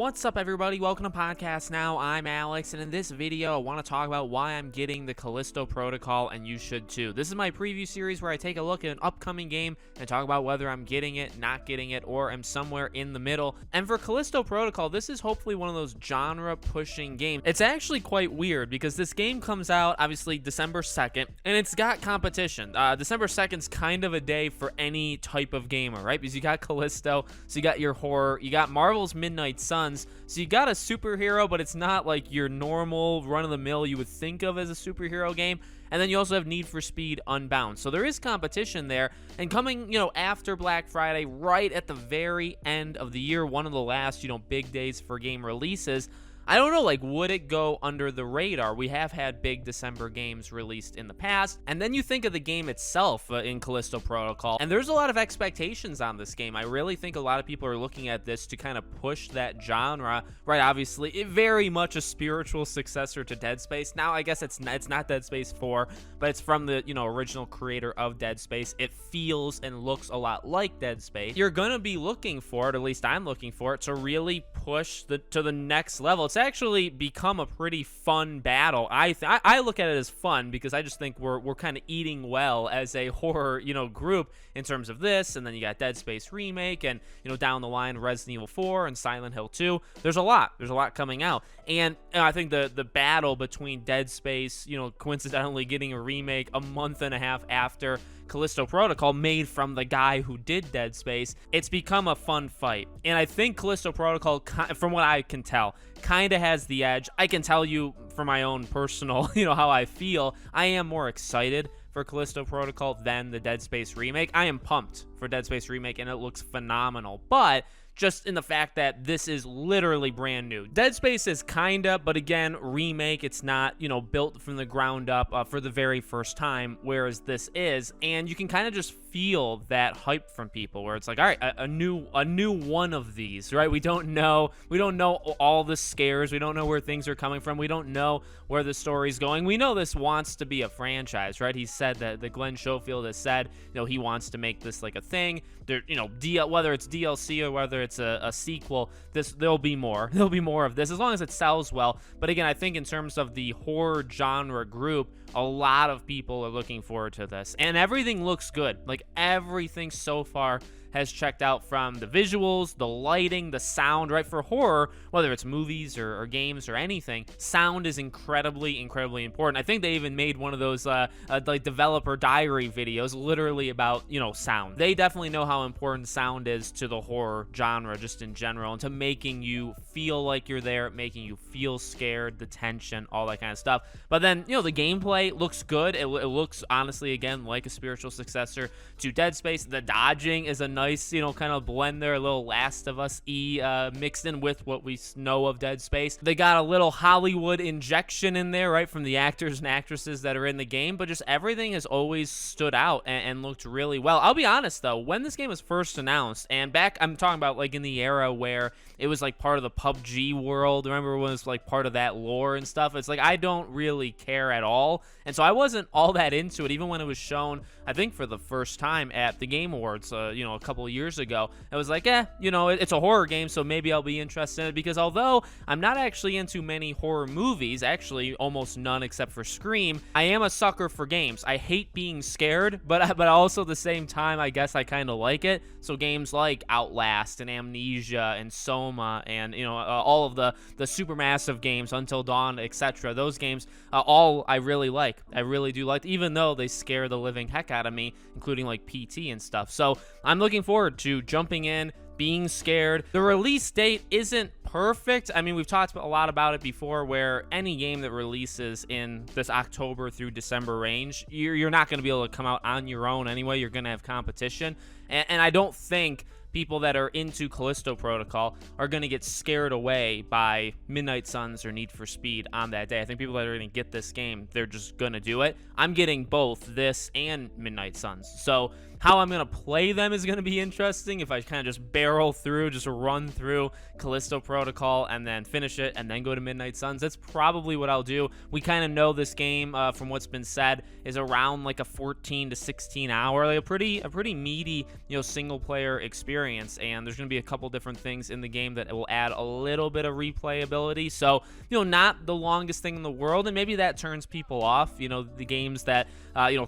What's up, everybody? Welcome to Podcast Now. I'm Alex, and in this video, I want to talk about why I'm getting the Callisto Protocol, and you should too. This is my preview series where I take a look at an upcoming game and talk about whether I'm getting it, not getting it, or am somewhere in the middle. And for Callisto Protocol, this is hopefully one of those genre-pushing games. It's actually quite weird because this game comes out, obviously, December 2nd, and it's got competition. December 2nd is kind of a day for any type of gamer, right? Because you got Callisto, so you got your horror, you got Marvel's Midnight Suns, so you got a superhero, but it's not like your normal run-of-the-mill you would think of as a superhero game. And then you also have Need for Speed Unbound. So there is competition there. And coming, after Black Friday, right at the very end of the year, one of the last, big days for game releases, I don't know, would it go under the radar? We have had big December games released in the past, and then you think of the game itself in Callisto Protocol, and there's a lot of expectations on this game. I really think a lot of people are looking at this to kind of push that genre, right? Obviously, it very much a spiritual successor to Dead Space. Now, I guess it's not Dead Space 4, but it's from the, original creator of Dead Space. It feels and looks a lot like Dead Space. You're gonna be looking for it, at least I'm looking for it, to really push to the next level. It's actually become a pretty fun battle. I look at it as fun because I just think we're kind of eating well as a horror, group in terms of this, and then you got Dead Space Remake, and down the line Resident Evil 4 and Silent Hill 2. There's a lot coming out, and I think the battle between Dead Space, coincidentally getting a remake a month and a half after Callisto Protocol, made from the guy who did Dead Space, it's become a fun fight. And I think Callisto Protocol, from what I can tell, kind of has the edge. I can tell you from my own personal, how I feel, I am more excited for Callisto Protocol than the Dead Space Remake. I am pumped for Dead Space Remake, and it looks phenomenal. But just in the fact that this is literally brand new. Dead Space is kinda, but again, remake. It's not, built from the ground up for the very first time, whereas this is. And you can kind of just feel that hype from people where it's like, all right, a new one of these, right? We don't know all the scares. We don't know where things are coming from. We don't know where the story's going. We know this wants to be a franchise, right? He said that Glenn Schofield has said, he wants to make this like a thing. There, whether it's DLC or whether it's a sequel, there'll be more. There'll be more of this as long as it sells well. But again, I think in terms of the horror genre group, a lot of people are looking forward to this, and everything looks good. Like, everything so far has checked out, from the visuals, the lighting, the sound, right? For horror, whether it's movies or games or anything, sound is incredibly important. I think they even made one of those like developer diary videos literally about, sound. They definitely know how important sound is to the horror genre just in general, and to making you feel like you're there, making you feel scared, the tension, all that kind of stuff. But then, the gameplay looks good. It looks, honestly, again, like a spiritual successor to Dead Space. The dodging is a nice, kind of blend there, a little Last of Us-y mixed in with what we know of Dead Space. They got a little Hollywood injection in there, right, from the actors and actresses that are in the game, but just everything has always stood out and looked really well. I'll be honest, though, when this game was first announced, and back, I'm talking about, in the era where it was, part of the PUBG world, remember when it was, part of that lore and stuff? It's I don't really care at all, and so I wasn't all that into it, even when it was shown, I think, for the first time at the Game Awards, a couple of years ago. I was like, it's a horror game, so maybe I'll be interested in it, because although I'm not actually into many horror movies, actually almost none except for Scream, I am a sucker for games. I hate being scared, but also at the same time, I guess I kind of like it. So games like Outlast and Amnesia and Soma and, all of the supermassive games, Until Dawn, etc., those games, all I really like. I really do like, even though they scare the living heck out of me, including PT and stuff. So I'm looking forward to jumping in, being scared. The release date isn't perfect. I mean, we've talked a lot about it before, where any game that releases in this October through December range, you're not going to be able to come out on your own anyway. You're going to have competition. And I don't think people that are into Callisto Protocol are going to get scared away by Midnight Suns or Need for Speed on that day. I think people that are going to get this game, they're just going to do it. I'm getting both this and Midnight Suns. So How I'm going to play them is going to be interesting. If I kind of just barrel through, just run through Callisto Protocol and then finish it and then go to Midnight Suns, that's probably what I'll do. We kind of know this game, from what's been said, is around like a 14 to 16 hour, like a pretty meaty, single player experience. And there's going to be a couple different things in the game that will add a little bit of replayability. So, not the longest thing in the world, and maybe that turns people off. The games that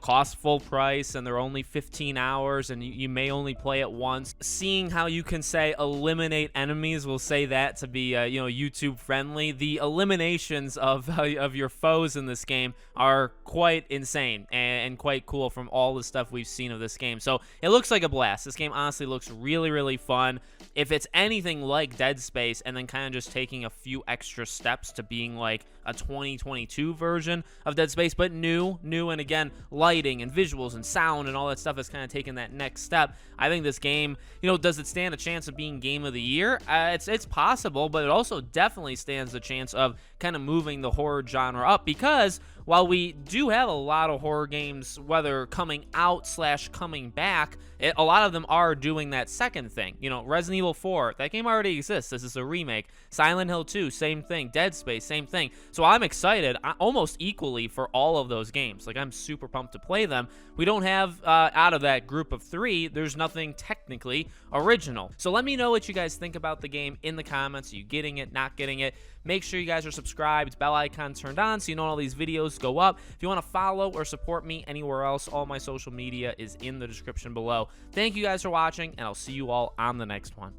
cost full price and they're only 15 hours and you may only play it once. Seeing how you can say eliminate enemies, we'll say that to be YouTube friendly. The eliminations of your foes in this game are quite insane and quite cool from all the stuff we've seen of this game. So it looks like a blast. This game honestly looks really, really fun. If it's anything like Dead Space and then kind of just taking a few extra steps to being like a 2022 version of Dead Space, but new, and again, lighting and visuals and sound and all that stuff is kind of taking that next step. I think this game, does it stand a chance of being Game of the Year? It's possible, but it also definitely stands the chance of kind of moving the horror genre up, because while we do have a lot of horror games, whether coming out / coming back, a lot of them are doing that second thing. Resident Evil 4, that game already exists. This is a remake. Silent Hill 2, same thing. Dead Space, same thing. So I'm excited almost equally for all of those games. Like, I'm super pumped to play them. We don't have, out of that group of 3, there's nothing technically original. So let me know what you guys think about the game in the comments. Are you getting it, not getting it? Make sure you guys are subscribed, bell icon turned on so you know all these videos go up. If you want to follow or support me anywhere else, all my social media is in the description below. Thank you guys for watching, and I'll see you all on the next one.